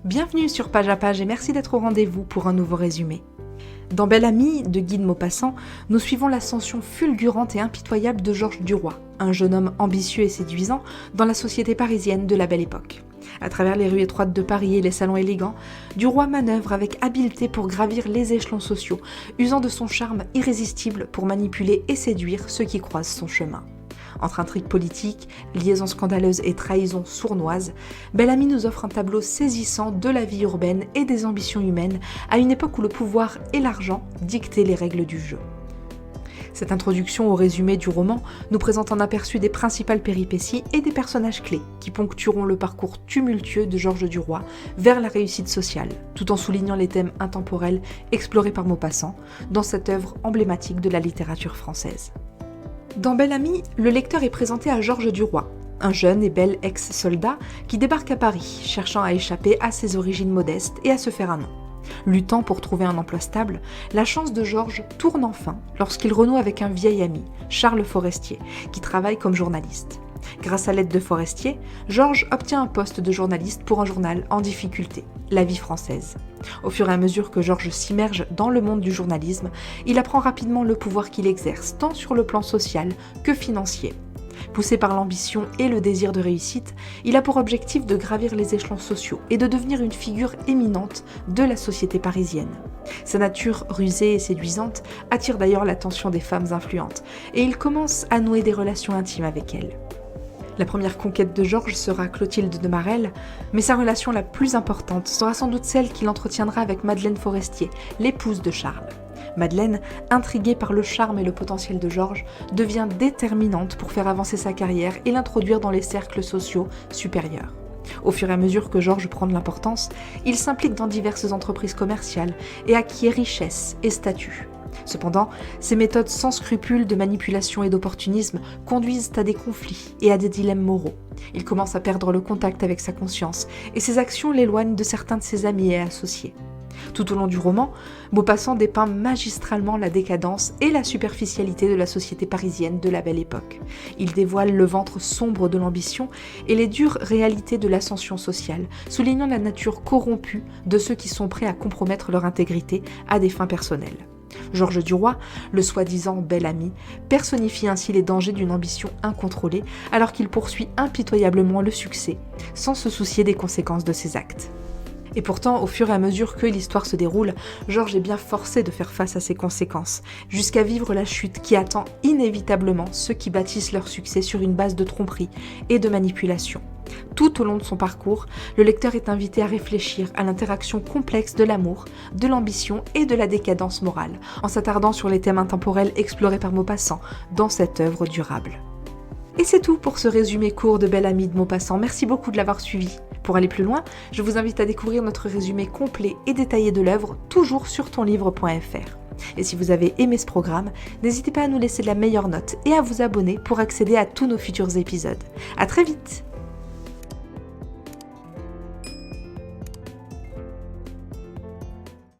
Bienvenue sur Page à Page et merci d'être au rendez-vous pour un nouveau résumé. Dans Bel Ami de Guy de Maupassant, nous suivons l'ascension fulgurante et impitoyable de Georges Duroy, un jeune homme ambitieux et séduisant dans la société parisienne de la Belle Époque. À travers les rues étroites de Paris et les salons élégants, Duroy manœuvre avec habileté pour gravir les échelons sociaux, usant de son charme irrésistible pour manipuler et séduire ceux qui croisent son chemin. Entre intrigues politiques, liaisons scandaleuses et trahisons sournoises, Bel Ami nous offre un tableau saisissant de la vie urbaine et des ambitions humaines à une époque où le pouvoir et l'argent dictaient les règles du jeu. Cette introduction au résumé du roman nous présente un aperçu des principales péripéties et des personnages clés qui ponctueront le parcours tumultueux de Georges Duroy vers la réussite sociale, tout en soulignant les thèmes intemporels explorés par Maupassant dans cette œuvre emblématique de la littérature française. Dans Bel Ami, le lecteur est présenté à Georges Duroy, un jeune et bel ex-soldat qui débarque à Paris, cherchant à échapper à ses origines modestes et à se faire un nom. Luttant pour trouver un emploi stable, la chance de Georges tourne enfin lorsqu'il renoue avec un vieil ami, Charles Forestier, qui travaille comme journaliste. Grâce à l'aide de Forestier, Georges obtient un poste de journaliste pour un journal en difficulté, La Vie française. Au fur et à mesure que Georges s'immerge dans le monde du journalisme, il apprend rapidement le pouvoir qu'il exerce, tant sur le plan social que financier. Poussé par l'ambition et le désir de réussite, il a pour objectif de gravir les échelons sociaux et de devenir une figure éminente de la société parisienne. Sa nature rusée et séduisante attire d'ailleurs l'attention des femmes influentes, et il commence à nouer des relations intimes avec elles. La première conquête de Georges sera Clotilde de Marelle, mais sa relation la plus importante sera sans doute celle qu'il entretiendra avec Madeleine Forestier, l'épouse de Charles. Madeleine, intriguée par le charme et le potentiel de Georges, devient déterminante pour faire avancer sa carrière et l'introduire dans les cercles sociaux supérieurs. Au fur et à mesure que Georges prend de l'importance, il s'implique dans diverses entreprises commerciales et acquiert richesse et statut. Cependant, ces méthodes sans scrupules de manipulation et d'opportunisme conduisent à des conflits et à des dilemmes moraux. Il commence à perdre le contact avec sa conscience et ses actions l'éloignent de certains de ses amis et associés. Tout au long du roman, Maupassant dépeint magistralement la décadence et la superficialité de la société parisienne de la Belle Époque. Il dévoile le ventre sombre de l'ambition et les dures réalités de l'ascension sociale, soulignant la nature corrompue de ceux qui sont prêts à compromettre leur intégrité à des fins personnelles. Georges Duroy, le soi-disant bel ami, personnifie ainsi les dangers d'une ambition incontrôlée alors qu'il poursuit impitoyablement le succès, sans se soucier des conséquences de ses actes. Et pourtant, au fur et à mesure que l'histoire se déroule, Georges est bien forcé de faire face à ses conséquences, jusqu'à vivre la chute qui attend inévitablement ceux qui bâtissent leur succès sur une base de tromperie et de manipulation. Tout au long de son parcours, le lecteur est invité à réfléchir à l'interaction complexe de l'amour, de l'ambition et de la décadence morale, en s'attardant sur les thèmes intemporels explorés par Maupassant dans cette œuvre durable. Et c'est tout pour ce résumé court de Bel Ami de Maupassant. Merci beaucoup de l'avoir suivi. Pour aller plus loin, je vous invite à découvrir notre résumé complet et détaillé de l'œuvre, toujours sur tonlivre.fr. Et si vous avez aimé ce programme, n'hésitez pas à nous laisser la meilleure note et à vous abonner pour accéder à tous nos futurs épisodes. À très vite!